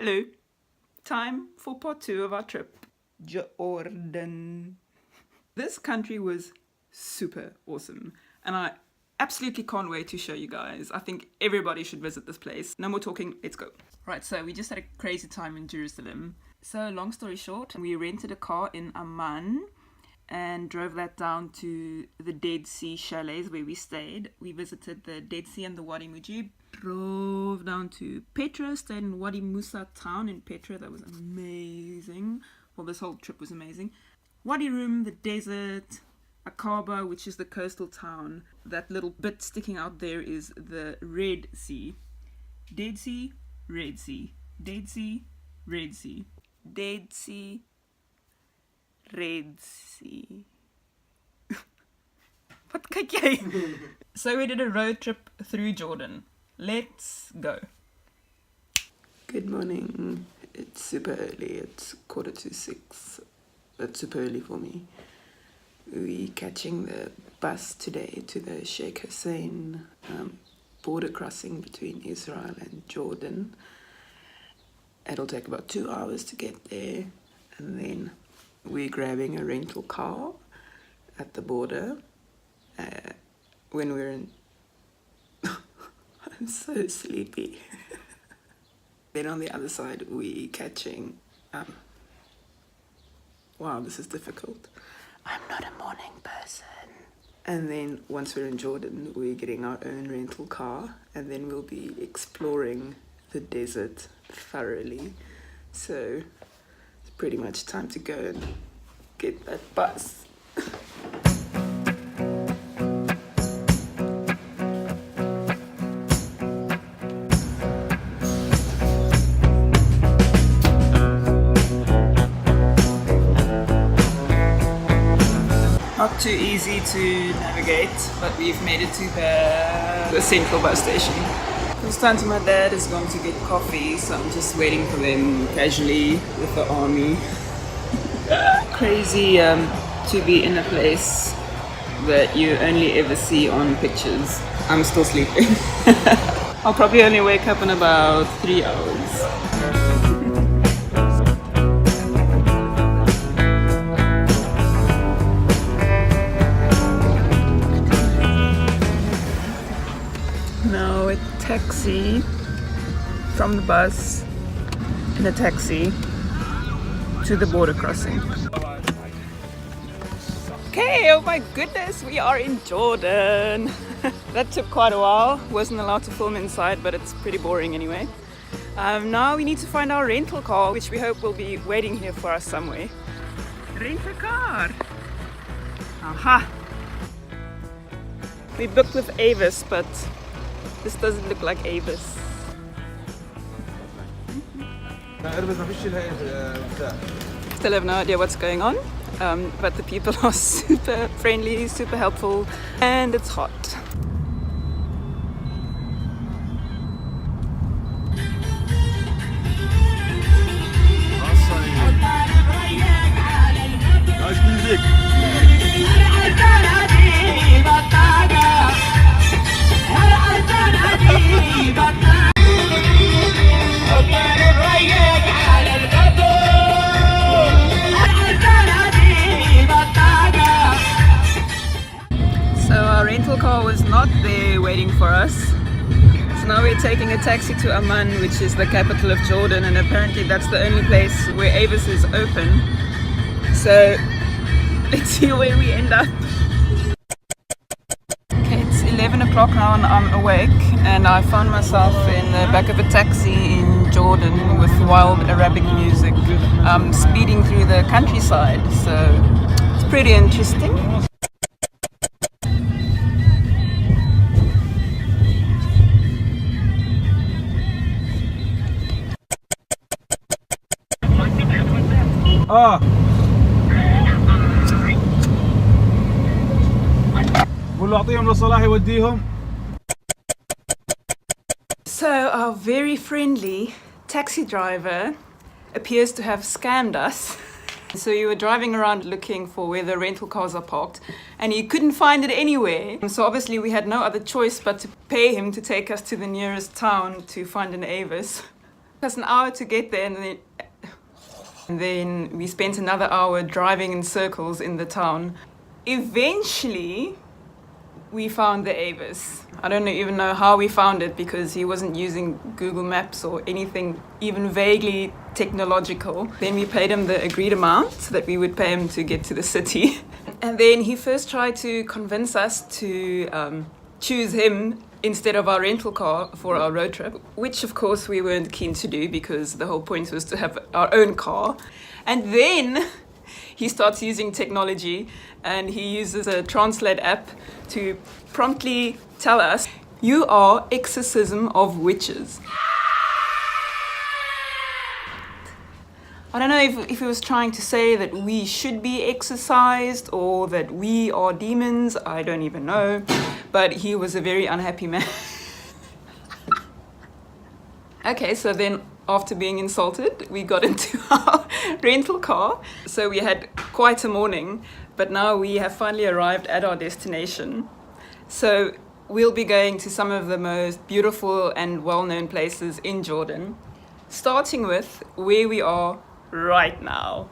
Hello. Time for part 2 of our trip. Jordan. This country was super awesome and I absolutely can't wait to show you guys. I think everybody should visit this place. No more talking, let's go. Right, so we just had a crazy time in Jerusalem. So long story short, we rented a car in Amman and drove that down to the Dead Sea chalets where we stayed. We visited the Dead Sea and the Wadi Mujib. Drove down to Petra, stayed in Wadi Musa town in Petra. That was amazing. Well, this whole trip was amazing. Wadi Rum, the desert. Aqaba, which is the coastal town. That little bit sticking out there is the Red Sea. Dead Sea, Red Sea. Dead Sea, Red Sea. Dead Sea, Red Sea. Wat kyk jy? So we did a road trip through Jordan. Let's go. Good morning. It's super early. It's 5:45. That's super early for me. We're catching the bus today to the Sheikh Hussein border crossing between Israel and Jordan. It'll take about 2 hours to get there, and then we're grabbing a rental car at the border. When we're in... I'm so sleepy. Then on the other side we're catching... wow, this is difficult. I'm not a morning person. And then once we're in Jordan, we're getting our own rental car, and then we'll be exploring the desert thoroughly. So it's pretty much time to go and get that bus. Not too easy to navigate, but we've made it to the central bus station. Constance, my dad, is going to get coffee, so I'm just waiting for them casually with the army. Crazy to be in a place that you only ever see on pictures. I'm still sleeping. I'll probably only wake up in about 3 hours. Now a taxi from the bus in a taxi to the border crossing. Okay, oh my goodness, we are in Jordan. That took quite a while. Wasn't allowed to film inside, but it's pretty boring anyway. Now we need to find our rental car, which we hope will be waiting here for us somewhere. Rent a car. Aha! We booked with Avis, but this doesn't look like Avis. Still have no idea what's going on, but the people are super friendly, super helpful, and it's hot. Nice music. So our rental car was not there waiting for us. So now we're taking a taxi to Amman, which is the capital of Jordan, and apparently that's the only place where Avis is open. So let's see where we end up. Okay, it's 11 o'clock now and I'm awake, and I found myself in the back of a taxi in Jordan with wild Arabic music, speeding through the countryside. So it's pretty interesting. قول له اعطيهم للصلاح يوديهم. So our very friendly taxi driver appears to have scammed us. So you were driving around looking for where the rental cars are parked, and you couldn't find it anywhere. So obviously we had no other choice but to pay him to take us to the nearest town to find an Avis. us an hour to get there, and then we spent another hour driving in circles in the town. Eventually, we found the Avis. I don't even know how we found it because he wasn't using Google Maps or anything even vaguely technological. Then we paid him the agreed amount that we would pay him to get to the city. And then he first tried to convince us to choose him instead of our rental car for our road trip, which of course we weren't keen to do because the whole point was to have our own car. And then he starts using technology and he uses a translate app to promptly tell us, "You are exorcism of witches." I don't know if he was trying to say that we should be exorcised or that we are demons. I don't even know. But he was a very unhappy man. Okay, so then after being insulted, we got into our rental car. So we had quite a morning, but now we have finally arrived at our destination. So we'll be going to some of the most beautiful and well-known places in Jordan, starting with where we are right now.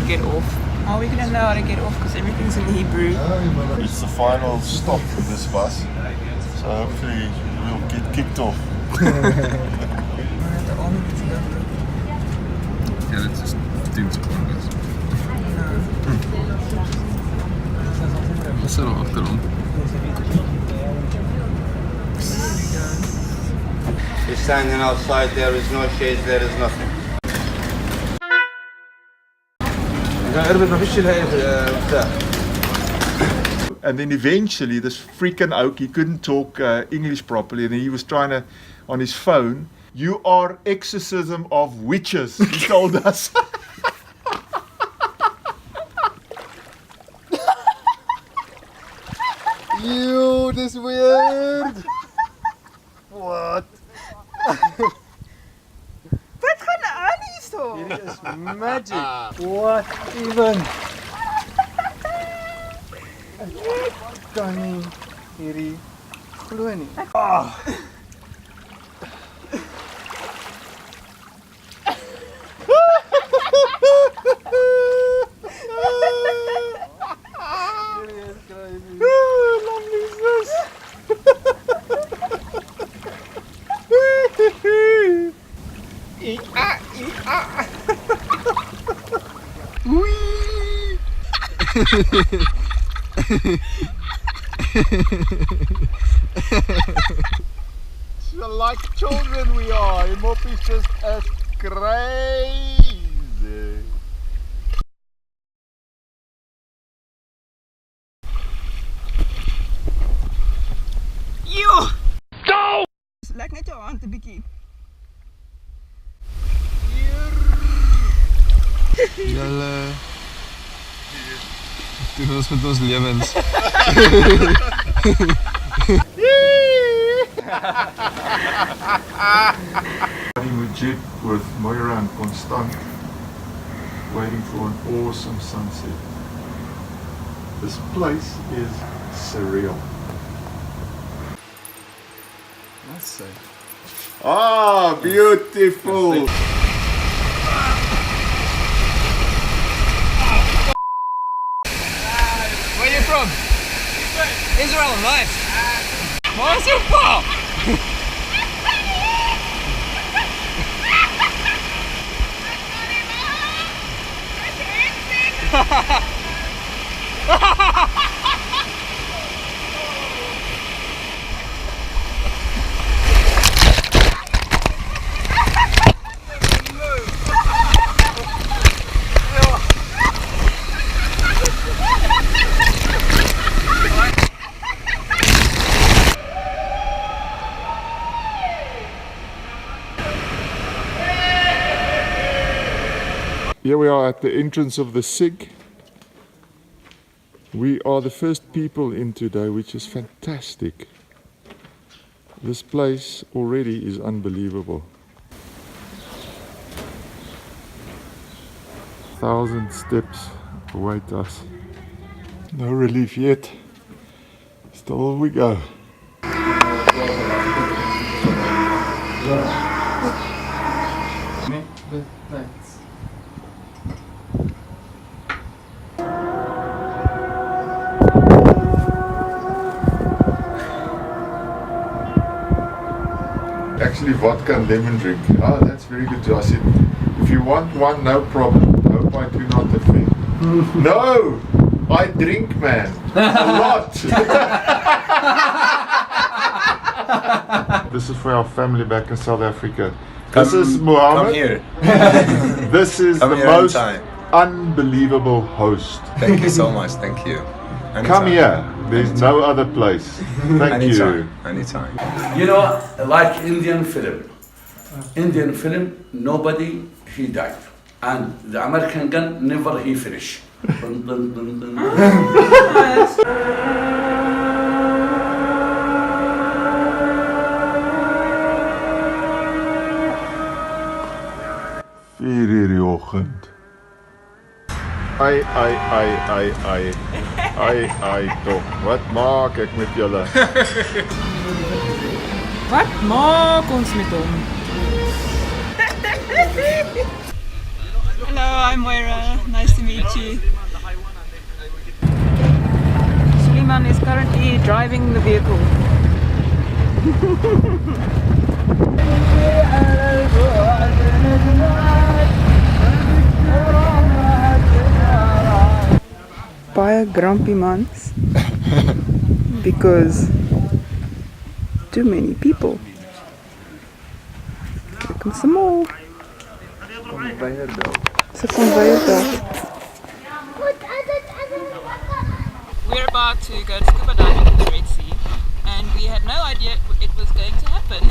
to get off? Are we gonna know how to get off? Because everything's in Hebrew. It's the final stop for this bus. So hopefully we'll get kicked off. Ja, dit is 10 seconden. Wat is er al achterom? You're standing outside, there is no shade, there is nothing. And then eventually this freaking oak, he couldn't talk English properly, and he was trying to, on his phone, "You are exorcism of witches," he told us. Ew, this is weird. What? Wat gaan aan hier zo? It is magic. What even? Ek kan nie hierdie glo nie. Like children we are. Mop is just as crazy. Yo! Go! Leg net jou hand 'n bietjie. Julle doen ons met ons lewens. Wadi Mujib with Moira and Constant waiting for an awesome sunset. This place is surreal. Let's say. Ah, beautiful! Where are you from? Israel, nice. Why so far? Here we are at the entrance of the SIG. We are the first people in today, which is fantastic. This place already is unbelievable. 1,000 steps await us. No relief yet. Still we go. Actually vodka and lemon drink. Ah, that's very good to us. If you want one, no problem. Hope I do not offend. No! I drink, man. A lot. This is for our family back in South Africa. This is Muhammad. Come here. This is Come the here most anytime. unbelievable host. Thank you so much. Thank you. Come here. There's no other place. Thank you. Anytime. You know, like Indian film. Indian film, nobody, he died. And the American gun, never he finish. Dun, dun, dun, dun. Vier uur die oggend. Ai, toch. Wat maak ek met julle? Wat maak ons met hom? Hallo. I'm Moira. Nice to meet you. Suleiman is currently driving the vehicle. Baie grumpy mans because too many people. Here comes some more. It's a conveyor belt. We're about to go scuba diving in the Red Sea, and we had no idea it was going to happen.